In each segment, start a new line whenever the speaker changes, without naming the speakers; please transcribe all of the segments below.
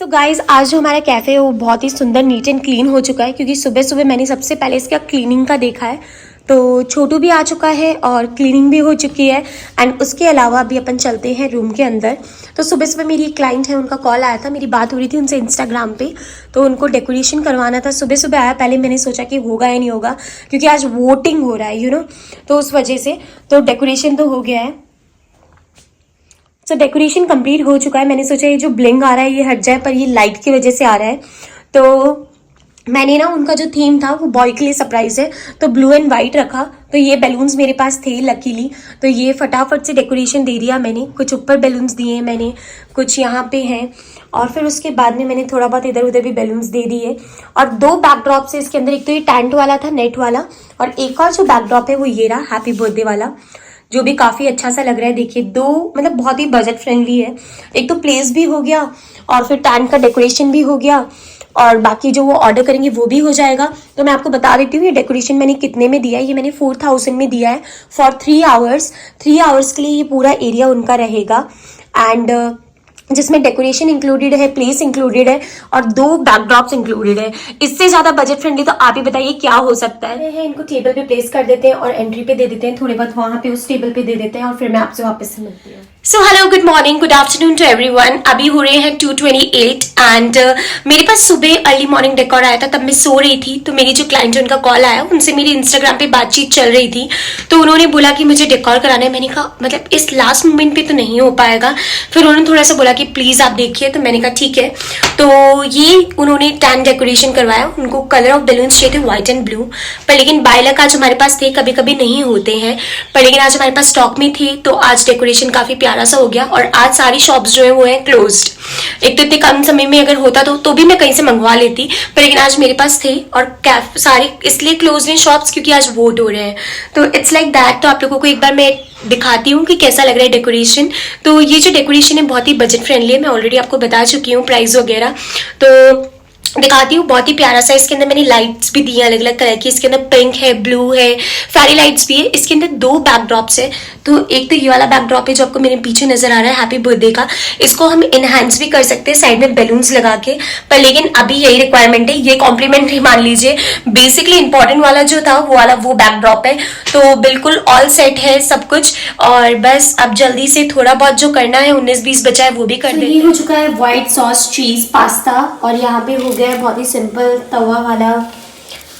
So guys आज जो हमारा कैफ़े है वो बहुत ही सुंदर नीट एंड क्लीन हो चुका है, क्योंकि सुबह सुबह मैंने सबसे पहले इसका क्लीनिंग का देखा है। तो छोटू भी आ चुका है और क्लीनिंग भी हो चुकी है। एंड उसके अलावा अभी अपन चलते हैं रूम के अंदर। तो सुबह सुबह मेरी एक क्लाइंट है, उनका कॉल आया था, मेरी बात हो रही थी उनसे इंस्टाग्राम पे। तो उनको डेकोरेशन करवाना था, सुबह सुबह आया। पहले मैंने सोचा कि होगा या नहीं होगा, क्योंकि आज वोटिंग हो रहा है यू नो, तो उस वजह से। तो डेकोरेशन तो हो गया है, तो डेकोरेशन कंप्लीट हो चुका है। मैंने सोचा ये जो ब्लिंग आ रहा है ये हट जाए, पर ये लाइट की वजह से आ रहा है। तो मैंने ना उनका जो थीम था वो बॉय के लिए सरप्राइज है, तो ब्लू एंड वाइट रखा। तो ये बैलून्स मेरे पास थे लकीली, तो ये फटाफट से डेकोरेशन दे दिया मैंने। कुछ ऊपर बैलून्स दिए हैं मैंने, कुछ यहाँ पे हैं, और फिर उसके बाद में मैंने थोड़ा बहुत इधर उधर भी बैलून्स दे दिए। और दो बैकड्रॉप से इसके अंदर, एक तो ये टेंट वाला था नेट वाला, और एक और जो बैकड्रॉप है वो ये रहा हैप्पी बर्थडे वाला, जो भी काफ़ी अच्छा सा लग रहा है। देखिए दो मतलब बहुत ही बजट फ्रेंडली है। एक तो प्लेस भी हो गया और फिर टेंट का डेकोरेशन भी हो गया, और बाकी जो वो ऑर्डर करेंगे वो भी हो जाएगा। तो मैं आपको बता देती हूँ ये डेकोरेशन मैंने कितने में दिया है। ये मैंने 4000 में दिया है फॉर 3 आवर्स। 3 आवर्स के लिए ये पूरा एरिया उनका रहेगा, एंड जिसमें डेकोरेशन इंक्लूडेड है, प्लेस इंक्लूडेड है, और 2 बैकड्रॉप्स इंक्लूडेड है। इससे ज्यादा बजट फ्रेंडली तो आप ही बताइए क्या हो सकता है। इनको टेबल पे प्लेस कर देते हैं और एंट्री पे दे देते हैं, थोड़े बहुत वहां पे उस टेबल पे दे देते हैं, और फिर मैं आपसे वापस से मिलती हूँ। So hello, good morning, good afternoon to everyone. अभी हो रहे हैं 2:28 एंड मेरे पास सुबह अर्ली मॉर्निंग डेकोर आया था, तब मैं सो रही थी। तो मेरी जो क्लाइंट है उनका कॉल आया, उनसे मेरी इंस्टाग्राम पे बातचीत चल रही थी। तो उन्होंने बोला कि मुझे डेकोर कराना है। मैंने कहा मतलब इस लास्ट मोमेंट पे तो नहीं हो पाएगा। फिर उन्होंने थोड़ा सा बोला कि प्लीज आप देखिए, तो मैंने कहा ठीक है। तो ये उन्होंने टेंट डेकोरेशन करवाया। उनको कलर ऑफ बैलून्स चाहिए थे व्हाइट एंड ब्लू, पर लेकिन बायलक आज हमारे पास थे, कभी कभी नहीं होते हैं, पर लेकिन आज हमारे पास स्टॉक में थे। तो आज डेकोरेशन काफी प्यारा सा हो गया। और आज सारी शॉप्स जो है वो है क्लोज्ड। एक तो इतने कम समय में अगर होता तो भी मैं कहीं से मंगवा लेती, पर लेकिन आज मेरे पास थे। और सारी इसलिए क्लोज्ड हैं शॉप्स क्योंकि आज वोट हो रहे हैं। तो इट्स लाइक दैट। तो आप लोगों को एक बार मैं दिखाती हूँ कि कैसा लग रहा है डेकोरेशन। तो ये जो डेकोरेशन है बहुत ही बजट फ्रेंडली है, मैं ऑलरेडी आपको बता चुकी हूँ प्राइस वगैरह। तो दिखाती हूँ, बहुत ही प्यारा सा। इसके अंदर मैंने लाइट्स भी दी हैं अलग अलग तरह की। इसके अंदर पिंक है, ब्लू है, फेरी लाइट्स भी है। इसके अंदर 2 बैकड्रॉप्स है। तो एक तो ये वाला बैकड्रॉप है जो आपको मेरे पीछे नजर आ रहा है हैप्पी बर्थडे का। इसको हम इनहेंस भी कर सकते हैं साइड में बैलून्स लगा के, पर लेकिन अभी यही रिक्वायरमेंट है, ये कॉम्प्लीमेंट्री मान लीजिए। बेसिकली इंपॉर्टेंट वाला जो था वो वाला वो बैकड्रॉप है। तो बिल्कुल ऑल सेट है सब कुछ, और बस अब जल्दी से थोड़ा बहुत जो करना है 19-20 बचा है वो भी कर देते हैं। ये हो चुका है व्हाइट सॉस चीज पास्ता, और यहाँ पे हो गया है बहुत ही सिंपल तवा वाला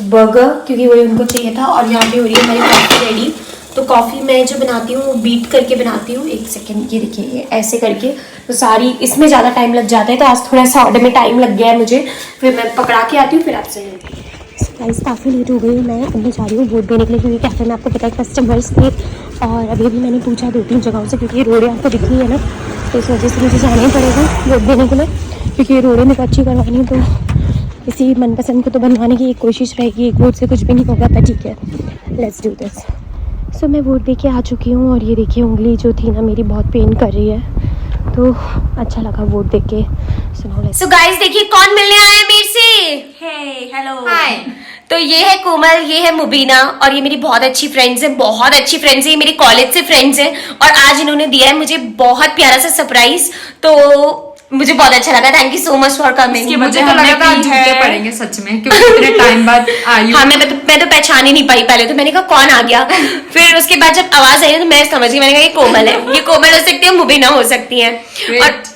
बर्गर, क्योंकि वही उनको चाहिए था। और यहाँ पे हो रही है हमारी कॉफ़ी रेडी। तो कॉफ़ी मैं जो बनाती हूँ वो बीट करके बनाती हूँ। एक सेकेंड, ये देखिए ये ऐसे करके। तो सारी इसमें ज़्यादा टाइम लग जाता है, तो आज थोड़ा सा ऑर्डर में टाइम लग गया है मुझे। फिर मैं पकड़ा के आती हूँ, फिर आपसे मिलती हूँ। गाइस काफ़ी लेट हो गई, मैं अंदर जा रही हूँ वोट देने के लिए, क्योंकि कैफ़े में आपको पता है कस्टमर्स थे। और अभी अभी मैंने पूछा 2-3 जगहों से, क्योंकि ये रोडें आपको दिख रही है ना, तो इस वजह से मुझे जाना ही पड़ेगा वोट देने के लिए, क्योंकि ये रोडें मेरे को अच्छी करवानी। तो किसी मनपसंद को तो बनवाने की एक कोशिश रहेगी। एक वोट से कुछ भी नहीं होगा, पर ठीक है, लेट्स डू दिस। सो मैं वोट दे के आ चुकी हूँ, और ये देखिए उंगली जो थी ना मेरी बहुत पेन कर रही है। तो अच्छा लगा वोट दे के। सो गाइस देखिए कौन मिलने आया है मेरे से। हे हेलो हाय। तो ये है कोमल, ये है मुबीना, और ये मेरी बहुत अच्छी फ्रेंड्स हैं, बहुत अच्छी फ्रेंड्स हैं। ये मेरी कॉलेज से फ्रेंड्स हैं, और आज इन्होंने दिया है मुझे बहुत प्यारा सा सरप्राइज। तो मुझे बहुत अच्छा लगा। Thank you so much for coming.
मुझे तो लगा था झूठे पड़ेंगे सच में, क्योंकि इतने टाइम बाद आई।
हाँ, मैं तो पहचान ही नहीं पाई पहले। तो मैंने कहा कौन आ गया, फिर उसके बाद जब आवाज आई तो मैं समझ गई। मैंने कहा ये कोमल है, ये कोमल हो सकती है, मुबीना हो सकती है।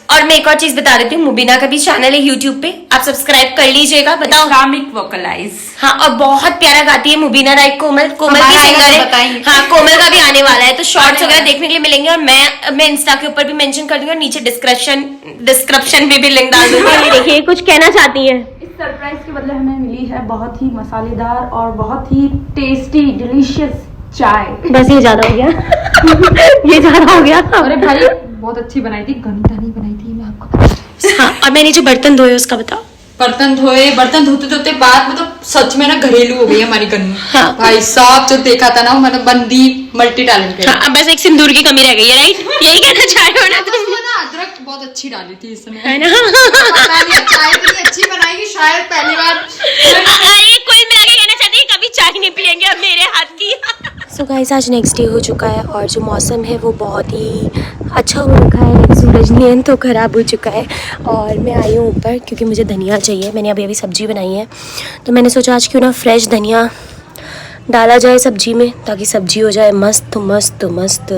और मैं एक और चीज बता देती हूँ, मुबीना का भी चैनल है यूट्यूब पे, आप सब्सक्राइब कर लीजिएगा। बताओ,
इस्लामिक वोकलाइज।
हाँ, और बहुत प्यारा गाती है मुबीना राइट। कोमल की सिंगर है। हाँ, कोमल का भी आने वाला है, तो शॉर्ट्स वगैरह देखने के लिए मिलेंगे। और मैं इंस्टा के ऊपर भी मेंशन कर दूंगी, और नीचे डिस्क्रिप्शन में भी लिंक डाल दूंगी। देखिए कुछ कहना चाहती है।
इस सरप्राइज के बदले हमें मिली है बहुत ही मसालेदार और बहुत ही टेस्टी डिलीशियस चाय।
बस ये ज्यादा हो गया ये ज्यादा हो गया।
अरे भाई बहुत अच्छी बनाई थी, गंदा नहीं बनाई थी, मैं आपको।
हाँ, और मैंने जो बर्तन धोए उसका बताओ।
बर्तन धोते धोते बात मतलब सच में ना घरेलू हो गई हमारी गन्नू।
हाँ।
भाई साहब जो देखा था ना, मतलब बंदी मल्टी टैलेंटेड।
हाँ, अब बस एक सिंदूर की कमी रह गई है, राइट? यही कहना चाह रहे हो ना तुम?
ना अदरक बहुत अच्छी डाली थी इसमें,
है ना?
पता नहीं चाय इतनी अच्छी बनाएगी शायद पहली बार।
अरे कोई मिला के कहना चाहती है कभी चाय नहीं पियेंगे अब मेरे हाथ की। सो गाइस आज नेक्स्ट डे हो चुका है और जो मौसम है वो बहुत ही अच्छा हो रखा है। सूरज नियन तो ख़राब हो चुका है और मैं आई हूँ ऊपर क्योंकि मुझे धनिया चाहिए। मैंने अभी सब्ज़ी बनाई है तो मैंने सोचा आज क्यों ना फ्रेश धनिया डाला जाए सब्ज़ी में ताकि सब्ज़ी हो जाए मस्त मस्त मस्त।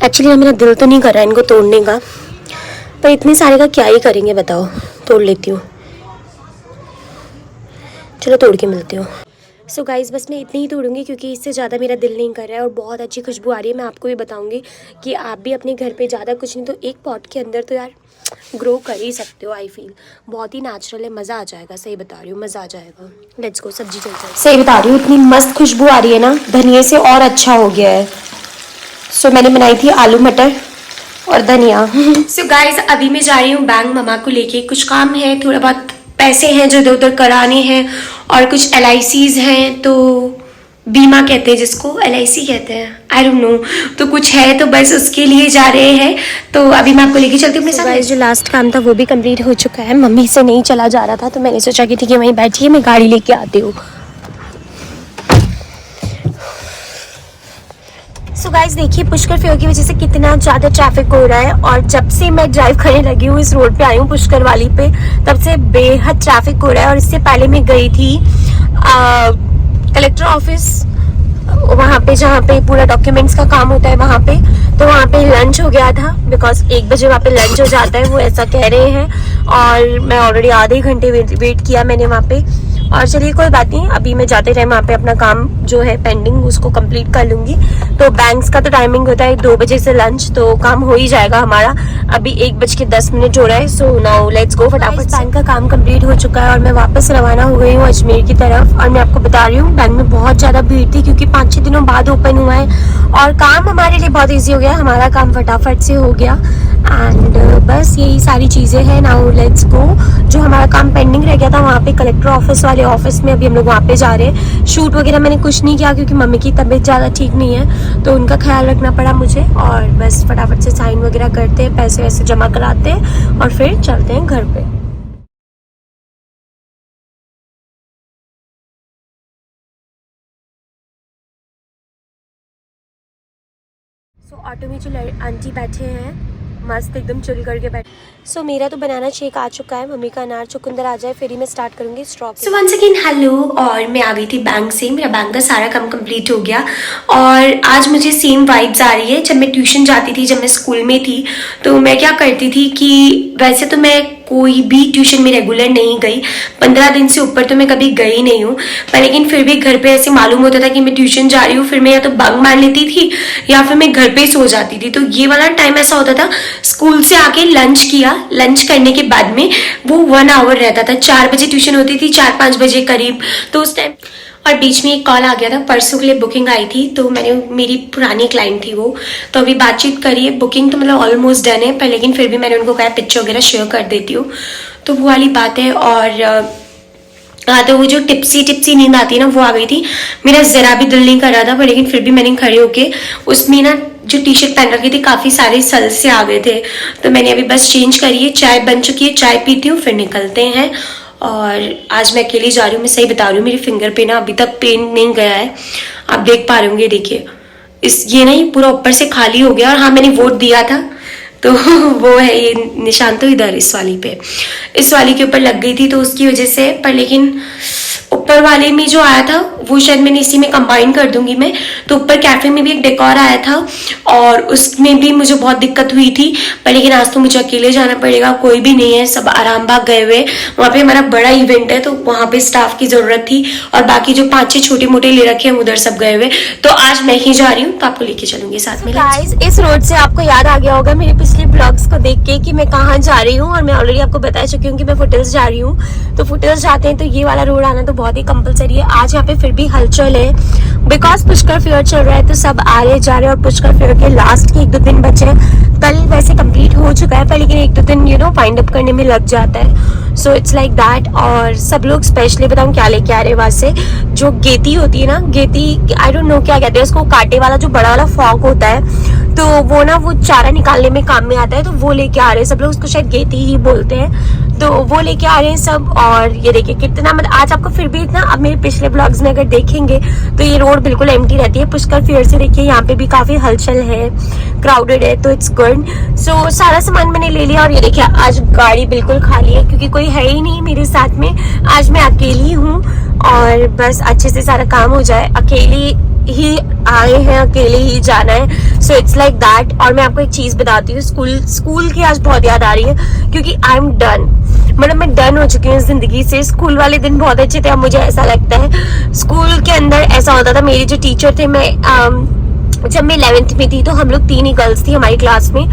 एक्चुअली मेरा दिल तो नहीं कर रहा है इनको तोड़ने का, पर इतने सारे का क्या ही करेंगे बताओ। तोड़ लेती हूँ, चलो तोड़ के मिलती हूँ। सो गाइज़ बस मैं इतनी ही तोड़ूंगी क्योंकि इससे ज़्यादा मेरा दिल नहीं कर रहा है और बहुत अच्छी खुशबू आ रही है। मैं आपको भी बताऊंगी कि आप भी अपने घर पे ज़्यादा कुछ नहीं तो एक पॉट के अंदर तो यार ग्रो कर ही सकते हो। आई फील बहुत ही नेचुरल है, मज़ा आ जाएगा। सही बता रही हूँ, मज़ा आ जाएगा। लेट्स गो, सब्जी चलता है। सही बता रही हूँ, इतनी मस्त खुशबू आ रही है ना, धनिया से और अच्छा हो गया है। सो मैंने बनाई थी आलू मटर और धनिया। सो गाइज अभी मैं जा रही हूँ बैंक मम्मा को लेके, कुछ काम है, थोड़ा बहुत पैसे हैं जो इधर उधर कराने हैं और कुछ LICs हैं, तो बीमा कहते हैं जिसको, LIC कहते हैं, आई डोंट नो, तो कुछ है तो बस उसके लिए जा रहे हैं। तो अभी मैं आपको लेके चलती हूँ अपने साथ। गाइस जो लास्ट काम था वो भी कंप्लीट हो चुका है। मम्मी से नहीं चला जा रहा था तो मैंने सोचा कि ठीक है वहीं बैठिए, मैं गाड़ी लेके आती हूँ। सो गाइस देखिए पुष्कर फेयर की वजह से कितना ज़्यादा ट्रैफिक हो रहा है और जब से मैं ड्राइव करने लगी हूँ इस रोड पे आई हूँ पुष्कर वाली पे, तब से बेहद ट्रैफिक हो रहा है। और इससे पहले मैं गई थी कलेक्टर ऑफिस, वहाँ पे जहाँ पे पूरा डॉक्यूमेंट्स का काम होता है वहाँ पे, तो वहाँ पे लंच हो गया था बिकॉज 1 बजे वहाँ पे लंच हो जाता है, वो ऐसा कह रहे हैं। और मैं ऑलरेडी आधे घंटे वेट किया मैंने वहाँ पे। और चलिए कोई बात नहीं, अभी मैं जाते टाइम वहाँ पे अपना काम जो है पेंडिंग उसको कंप्लीट कर लूँगी। तो बैंक्स का तो टाइमिंग होता है 2 बजे से लंच, तो काम हो ही जाएगा हमारा। अभी 1:10 हो रहा है। सो नाउ लेट्स गो फटाफट। बैंक का काम कंप्लीट हो चुका है और मैं वापस रवाना हो गई हूँ अजमेर की तरफ। और मैं आपको बता रही हूँ बैंक में बहुत ज़्यादा भीड़ थी क्योंकि 5-6 दिनों बाद ओपन हुआ है और काम हमारे लिए बहुत ईजी हो गया, हमारा काम फटाफट से हो गया। एंड बस यही सारी चीज़ें हैं। Now let's go. जो हमारा काम पेंडिंग रह गया था वहाँ पे कलेक्टर ऑफिस वाले ऑफिस में, अभी हम लोग वहाँ पे जा रहे हैं। शूट वगैरह मैंने कुछ नहीं किया क्योंकि मम्मी की तबीयत ज़्यादा ठीक नहीं है तो उनका ख्याल रखना पड़ा मुझे। और बस फटाफट से साइन वगैरह करते हैं, पैसे वैसे जमा कराते हैं और फिर चलते हैं घर पे। ऑटो में जो आंटी बैठे हैं मस्त एकदम चिल करके बैठे। सो मेरा तो बनाना शेक आ चुका है, मम्मी का अनार चुकंदर आ जाए फिर ही मैं स्टार्ट करूंगी strawberry. So once again hello, और मैं आ गई थी बैंक से, मेरा बैंक का सारा काम कंप्लीट हो गया और आज मुझे सेम वाइब्स आ रही है। जब मैं ट्यूशन जाती थी, जब मैं स्कूल में थी, तो मैं क्या करती थी कि वैसे तो मैं कोई भी ट्यूशन में रेगुलर नहीं गई, 15 दिन से ऊपर तो मैं कभी गई नहीं हूँ, पर लेकिन फिर भी घर पे ऐसे मालूम होता था कि मैं ट्यूशन जा रही हूँ, फिर मैं या तो बंक मार लेती थी या फिर मैं घर पे सो जाती थी। तो ये वाला टाइम ऐसा होता था, स्कूल से आके लंच किया, लंच करने के बाद में वो 1 आवर रहता था। 4 बजे ट्यूशन होती थी, 4-5 बजे करीब, तो उस टाइम और बीच में एक कॉल आ गया था, परसों के लिए बुकिंग आई थी, तो मैंने, मेरी पुरानी क्लाइंट थी वो, तो अभी बातचीत करी है, बुकिंग तो मतलब ऑलमोस्ट डन है, पर लेकिन फिर भी मैंने उनको कहा पिक्चर वगैरह शेयर कर देती हूँ, तो वो वाली बात है। और हाँ, तो वो जो टिप्सी नींद आती है ना वो आ गई थी। मेरा जरा भी दिल नहीं कर रहा था, पर लेकिन फिर भी मैंने खड़े होके उसमें ना जो टी शर्ट पहन रखी थी काफ़ी सारे सल से आ गए थे, तो मैंने अभी बस चेंज करी है, चाय बन चुकी है, चाय पीती हूँ फिर निकलते हैं। और आज मैं अकेली जा रही हूँ, मैं सही बता रही हूँ, मेरी फिंगर पे ना अभी तक पेन नहीं गया है, आप देख पा रहे होंगे, देखिए ये ना ये पूरा ऊपर से खाली हो गया। और हाँ, मैंने वोट दिया था तो वो है ये निशान, तो इधर इस वाली पे, इस वाली के ऊपर लग गई थी तो उसकी वजह से, पर लेकिन ऊपर वाले में जो आया था वो शायद मैंने इसी में कंबाइन कर दूंगी मैं। तो ऊपर कैफे में भी एक डेकोर आया था और उसमें भी मुझे बहुत दिक्कत हुई थी, पर लेकिन आज तो मुझे अकेले जाना पड़ेगा, कोई भी नहीं है, सब आराम बाग गए हुए। वहाँ पे हमारा बड़ा इवेंट है तो वहाँ पे स्टाफ की जरूरत थी और बाकी जो 5-6 छोटे मोटे ले रखे हैं उधर सब गए हुए, तो आज मैं ही जा रही हूँ, तो आपको लेके चलूंगी साथ में। गाइस इस रोड से आपको याद आ गया होगा मेरे पिछले ब्लॉग्स को देख के कि मैं कहाँ जा रही हूँ, और मैं ऑलरेडी आपको बता चुकी हूँ कि मैं फुटेल्स जा रही हूँ। तो फुटेल्स जाते हैं तो ये वाला रोड आना तो बहुत ही कंपलसरी है। आज यहाँ पे फिर भी हलचल है बिकॉज पुष्कर फेयर चल रहा है, तो सब आ रहे जा रहे हैं और पुष्कर फेयर के लास्ट के 1-2 दिन बचे हैं। कल वैसे कंप्लीट हो चुका है, पर लेकिन 1-2 दिन फाइंड अप करने में लग जाता है, सो इट्स लाइक दैट। और सब लोग स्पेशली बताऊँ क्या लेके आ रहे हैं वहाँ से, जो गेती होती है ना, गेती आई डोंट नो क्या कहते हैं उसको, कांटे वाला जो बड़ा वाला फॉग होता है, तो वो ना वो चारा निकालने में काम में आता है, तो वो लेके आ रहे हैं सब लोग, उसको शायद गेती ही बोलते हैं। तो वो लेके आ रहे हैं सब। और ये देखिए कितना मतलब आज आपको फिर भी इतना, अब मेरे पिछले ब्लॉग्स में अगर देखेंगे तो ये रोड बिल्कुल एम्प्टी रहती है। पुष्कर फेयर से देखिए यहाँ पे भी काफी हलचल है, क्राउडेड है, तो इट्स गुड। सो सारा सामान मैंने ले लिया। और ये देखिए आज गाड़ी बिल्कुल खाली है क्योंकि कोई है ही नहीं मेरे साथ में। आज मैं अकेली हूँ और बस अच्छे से सारा काम हो जाए। अकेली ही आए हैं, अकेले ही जाना है, सो इट्स लाइक दैट। और मैं आपको एक चीज बताती हूँ, स्कूल की आज बहुत याद आ रही है क्योंकि आई एम डन, मतलब मैं डन हो चुकी हूँ जिंदगी से। स्कूल वाले दिन बहुत अच्छे थे। अब मुझे ऐसा लगता है स्कूल के अंदर ऐसा होता था, मेरे जो टीचर थे, जब मैं 11th में थी तो हम लोग 3 ही गर्ल्स थी हमारी क्लास में।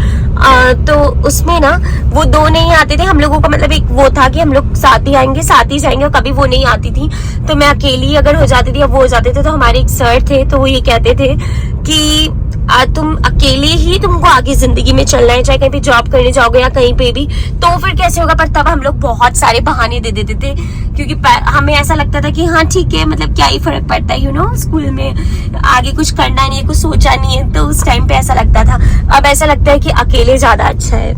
तो उसमें ना वो 2 नहीं आते थे हम लोगों का, मतलब एक वो था कि हम लोग साथ ही आएंगे साथ ही जाएंगे, और कभी वो नहीं आती थी तो मैं अकेली अगर हो जाती थी या वो हो जाते थे। तो हमारे एक सर थे तो वो ये कहते थे कि तुम अकेले ही तुमको आगे जिंदगी में चलना है, चाहे कहीं पे जॉब करने जाओगे या कहीं पे भी, तो फिर कैसे होगा। पर तब हम लोग बहुत सारे बहाने दे देते थे क्योंकि हमें ऐसा लगता था कि हाँ ठीक है, मतलब क्या ही फर्क पड़ता है, यू नो, स्कूल में आगे कुछ करना नहीं है, कुछ सोचा नहीं है। तो उस टाइम पे ऐसा लगता था। अब ऐसा लगता है कि अकेले ज्यादा अच्छा है।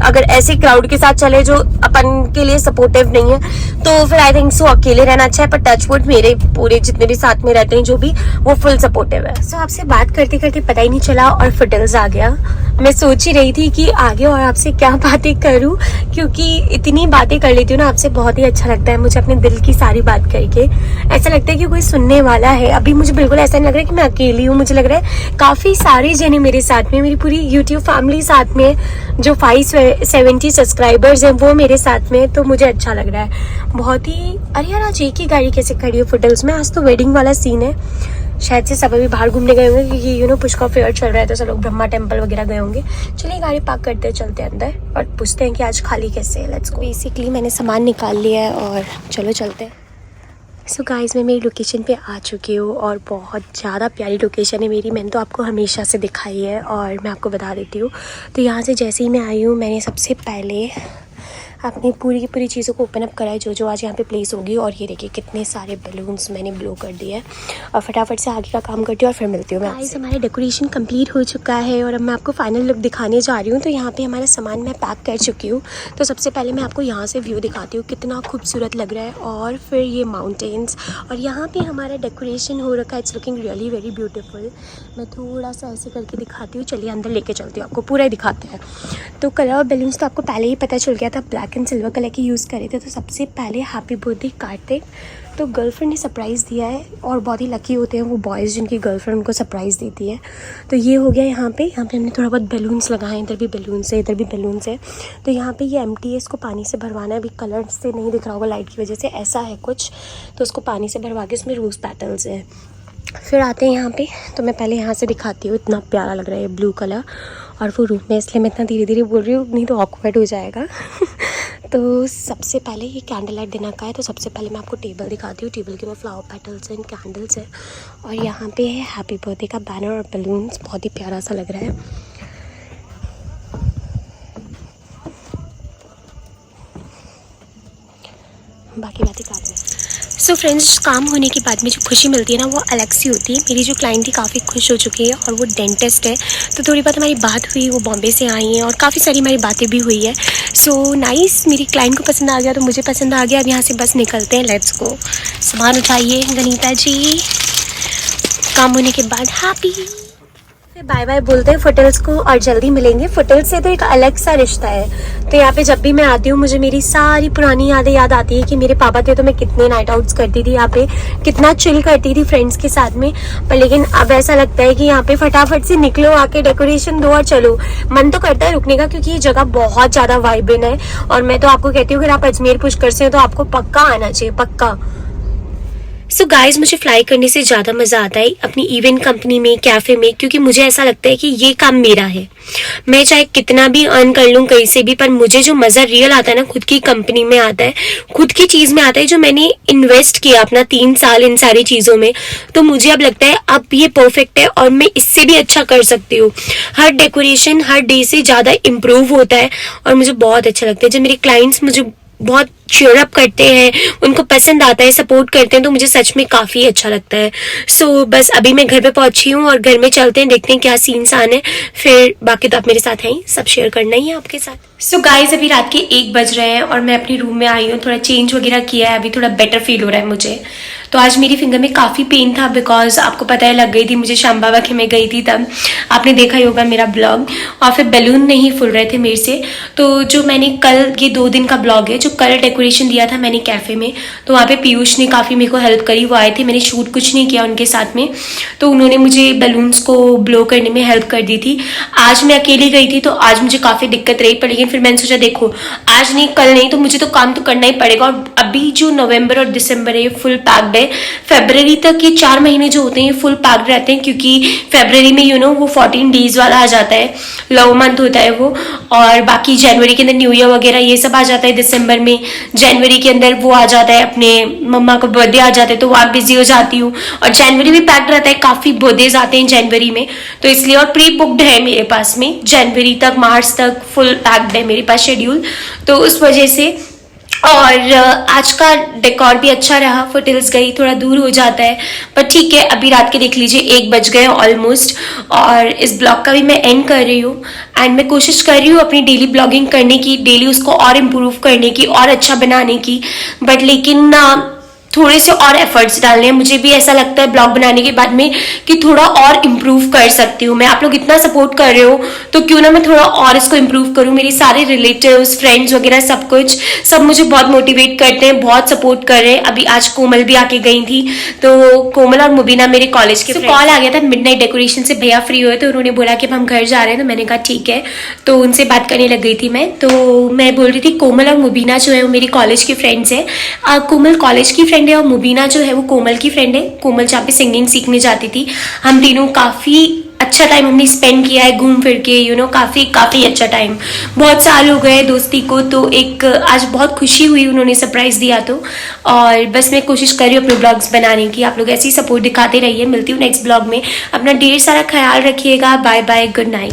अगर ऐसे क्राउड के साथ चले जो अपन के लिए सपोर्टिव नहीं है तो फिर आई थिंक सो अकेले रहना अच्छा है। पर टचवुड मेरे पूरे जितने भी साथ में रहते हैं जो भी, वो फुल सपोर्टिव है। सो आपसे बात करते करते पता ही नहीं चला और फुटल्स आ गया। मैं सोच ही रही थी कि आगे और आपसे क्या बातें करूं, क्योंकि इतनी बातें कर लेती हूँ ना आपसे, बहुत ही अच्छा लगता है मुझे अपने दिल की सारी बात करके। ऐसा लगता है कि कोई सुनने वाला है। अभी मुझे बिल्कुल ऐसा नहीं लग रहा है कि मैं अकेली हूँ, मुझे लग रहा है काफी सारे जने मेरे साथ में, मेरी पूरी यूट्यूब फैमिली साथ में, जो 570 सब्सक्राइबर्स हैं वो मेरे साथ में। तो मुझे अच्छा लग रहा है बहुत ही। अरे यार आज एक ही गाड़ी कैसे खड़ी है फुटल्स में? आज तो वेडिंग वाला सीन है, शायद से सब अभी बाहर घूमने गए होंगे क्योंकि यू नो पुष्कर फेयर चल रहा है तो सब लोग ब्रह्मा टेम्पल वगैरह गए होंगे। चलिए गाड़ी पार्क करते हैं, चलते हैं अंदर और पूछते हैं कि आज खाली कैसे है। Let's go. बेसिकली मैंने सामान निकाल लिया है और चलो चलते हैं। सो गाइस मैं मेरी लोकेशन पे आ चुकी हूँ और बहुत ज़्यादा प्यारी लोकेशन है मेरी। मैंने तो आपको हमेशा से दिखाई है और मैं आपको बता देती हूँ। तो यहाँ से जैसे ही मैं आई हूँ मैंने सबसे पहले अपनी पूरी की पूरी चीज़ों को ओपन अप करा है जो आज यहाँ पे प्लेस होगी। और ये देखिए कितने सारे बलून्स मैंने ब्लो कर दिए हैं और फटाफट से आगे का काम करती हूँ और फिर मिलती हूँ मैं आपसे। हमारा डेकोरेशन कंप्लीट हो चुका है और अब मैं आपको फाइनल लुक दिखाने जा रही हूँ। तो यहाँ पे हमारा सामान मैं पैक कर चुकी हूँ। तो सबसे पहले मैं आपको यहाँ से व्यू दिखाती हूँ, कितना खूबसूरत लग रहा है। और फिर ये माउंटेन्स और यहाँ पर हमारा डेकोरेशन हो रखा है। It's looking really very beautiful. मैं थोड़ा सा ऐसे करके दिखाती हूँ, चलिए अंदर लेके चलती हूँ, आपको पूरा ही दिखाते हैं। तो कलर और बैलून्स तो आपको पहले ही पता चल गया था, ब्लैक एंड सिल्वर कलर के यूज़ करे थे। तो सबसे पहले हैप्पी बर्थडे कार्तिक, तो गर्लफ्रेंड ने सरप्राइज़ दिया है और बहुत ही लकी होते हैं वो बॉयज़ जिनकी गर्लफ्रेंड उनको सरप्राइज़ देती है। तो ये हो गया यहाँ पे हमने थोड़ा बहुत बैलून्स लगाए, इधर भी बैलून्स है, इधर भी बैलून्स है। तो यहाँ पे ये एम्प्टी है, इसको पानी से भरवाना है। अभी कलर से नहीं दिख रहा होगा लाइट की वजह से, ऐसा है कुछ। तो उसको पानी से भरवा के उसमें रोज़ पेटल्स है। फिर आते हैं यहाँ पे, तो मैं पहले यहाँ से दिखाती हूँ, इतना प्यारा लग रहा है ब्लू कलर। और वो रूम में इसलिए मैं इतना धीरे धीरे बोल रही हूँ, नहीं तो ऑकवर्ड हो जाएगा। तो सबसे पहले ये कैंडल लाइट देना का है। तो सबसे पहले मैं आपको टेबल दिखाती हूँ। टेबल के ऊपर फ्लावर पेटल्स एंड कैंडल्स है और यहाँ पे है हैप्पी बर्थडे का बैनर और बलून्स, बहुत ही प्यारा सा लग रहा है। बाकी बातें कर रहे हैं। सो फ्रेंड्स काम होने के बाद में जो खुशी मिलती है ना वो अलग सी होती है। मेरी जो क्लाइंट थी काफ़ी खुश हो चुकी है और वो डेंटिस्ट है। तो थोड़ी बहुत हमारी बात हुई, वो बॉम्बे से आई हैं और काफ़ी सारी हमारी बातें भी हुई है। सो नाइस, मेरी क्लाइंट को पसंद आ गया तो मुझे पसंद आ गया। अब यहाँ से बस निकलते हैं, लेट्स गो। सामान उठाइए गनीता जी। काम होने के बाद हैप्पी बाय बाय बोलते हैं फुटल्स को और जल्दी मिलेंगे। फुटल्स से तो एक अलग सा रिश्ता है। तो यहाँ पे जब भी मैं आती हूँ मुझे मेरी सारी पुरानी यादें याद आती है कि मेरे पापा थे तो मैं कितने नाइट आउट्स करती थी यहाँ पे, कितना चिल करती थी फ्रेंड्स के साथ में। पर लेकिन अब ऐसा लगता है कि यहाँ पे फटाफट से निकलो, आके डेकोरेशन दो और चलो। मन तो करता है रुकने का क्योंकि ये जगह बहुत ज्यादा वाइब्रेंट है। और मैं तो आपको कहती हूँ अगर आप अजमेर पुष्कर से हो तो आपको पक्का आना चाहिए, पक्का। सो गाइज मुझे फ्लाई करने से ज़्यादा मज़ा आता है अपनी इवेंट कंपनी में, कैफ़े में, क्योंकि मुझे ऐसा लगता है कि ये काम मेरा है। मैं चाहे कितना भी अर्न कर लूँ कहीं से भी, पर मुझे जो मज़ा रियल आता है ना खुद की कंपनी में आता है, खुद की चीज़ में आता है, जो मैंने इन्वेस्ट किया अपना 3 साल इन सारी चीज़ों में। तो मुझे अब लगता है अब ये परफेक्ट है और मैं इससे भी अच्छा कर सकती हूँ। हर डेकोरेशन हर डे से ज़्यादा इम्प्रूव होता है और मुझे बहुत अच्छा लगता है जब मेरे क्लाइंट्स मुझे बहुत cheer up करते हैं, उनको पसंद आता है, सपोर्ट करते हैं, तो मुझे सच में काफ़ी अच्छा लगता है। सो बस अभी मैं घर पे पहुंची हूँ और घर में चलते हैं, देखते हैं क्या सीन्स आने, फिर बाकी तो आप मेरे साथ हैं ही, सब शेयर करना ही है आपके साथ। सो गाइज अभी रात के 1 बज रहे हैं और मैं अपने रूम में आई हूँ, थोड़ा चेंज वगैरह किया है, अभी थोड़ा बेटर फील हो रहा है मुझे। तो आज मेरी फिंगर में काफ़ी पेन था बिकॉज आपको पता है लग गई थी मुझे श्याम बाबा के में गई थी तब, आपने देखा ही होगा मेरा ब्लॉग, और फिर बैलून नहीं फूल रहे थे मेरे से। तो जो मैंने कल, ये 2 दिन का ब्लॉग है, जो कल डेकोरेशन दिया था मैंने कैफ़े में, तो वहाँ पे पीयूष ने काफ़ी मेरे को हेल्प करी, वो आए थे, मैंने शूट कुछ नहीं किया उनके साथ में, तो उन्होंने मुझे बैलून्स को ब्लो करने में हेल्प कर दी थी। आज मैं अकेली गई थी तो आज मुझे काफ़ी दिक्कत रही, पर लेकिन फिर मैंने सोचा देखो आज नहीं कल नहीं तो मुझे तो काम तो करना ही पड़ेगा। और अभी जो नवंबर और दिसंबर है ये फुल पैक्ड है, फरवरी तक ये 4 महीने जो होते हैं ये फुल पैक्ड रहते हैं, क्योंकि फरवरी में वो 14 डेज वाला आ जाता है, लव मंथ होता है वो, और बाकी जनवरी के अंदर न्यू ईयर वगैरह ये सब आ जाता है दिसंबर में, जनवरी के अंदर वो आ जाता है, अपने मम्मा का बर्थडे आ जाता है तो वहाँ बिजी हो जाती हूँ, और जनवरी भी पैक्ड रहता है, काफ़ी बर्थडेज आते हैं जनवरी में, तो इसलिए, और प्री बुक्ड है मेरे पास में जनवरी तक, मार्च तक फुल पैक्ड है मेरे पास शेड्यूल, तो उस वजह से। और आज का डेकोर भी अच्छा रहा, फुटहिल्स गई, थोड़ा दूर हो जाता है पर ठीक है। अभी रात के देख लीजिए 1 बज गए ऑलमोस्ट, और इस ब्लॉग का भी मैं एंड कर रही हूँ, एंड मैं कोशिश कर रही हूँ अपनी डेली ब्लॉगिंग करने की, डेली उसको और इम्प्रूव करने की और अच्छा बनाने की, बट लेकिन थोड़े से और एफर्ट्स डालने हैं। मुझे भी ऐसा लगता है ब्लॉग बनाने के बाद में कि थोड़ा और इम्प्रूव कर सकती हूँ मैं, आप लोग इतना सपोर्ट कर रहे हो तो क्यों ना मैं थोड़ा और इसको इम्प्रूव करूँ। मेरे सारे रिलेटिव्स, फ्रेंड्स वगैरह सब कुछ, सब मुझे बहुत मोटिवेट करते हैं, बहुत सपोर्ट कर रहे हैं। अभी आज कोमल भी आके गई थी, तो कोमल और मुबीना मेरे कॉलेज के कॉल आ गया था मिडनाइट डेकोरेशन से, भैया फ्री हुए तो उन्होंने बोला कि अब हम घर जा रहे हैं, तो मैंने कहा ठीक है, तो उनसे बात करने लग गई थी मैं। तो मैं बोल रही थी कोमल और मुबीना जो है वो मेरी कॉलेज की फ्रेंड्स है, कोमल कॉलेज की फ्रेंड है और मुबीना जो है वो कोमल की फ्रेंड है। कोमल जहाँ पे सिंगिंग सीखने जाती थी, हम तीनों काफ़ी अच्छा टाइम हमने स्पेंड किया है घूम फिर के, काफ़ी अच्छा टाइम, बहुत साल हो गए दोस्ती को, तो एक आज बहुत खुशी हुई उन्होंने सरप्राइज़ दिया तो। और बस मैं कोशिश कर रही हूँ अपने ब्लॉग्स बनाने की, आप लोग ऐसे ही सपोर्ट दिखाते रहिए। मिलती हूँ नेक्स्ट ब्लॉग में, अपना ढेर सारा ख्याल रखिएगा, बाय बाय, गुड नाइट।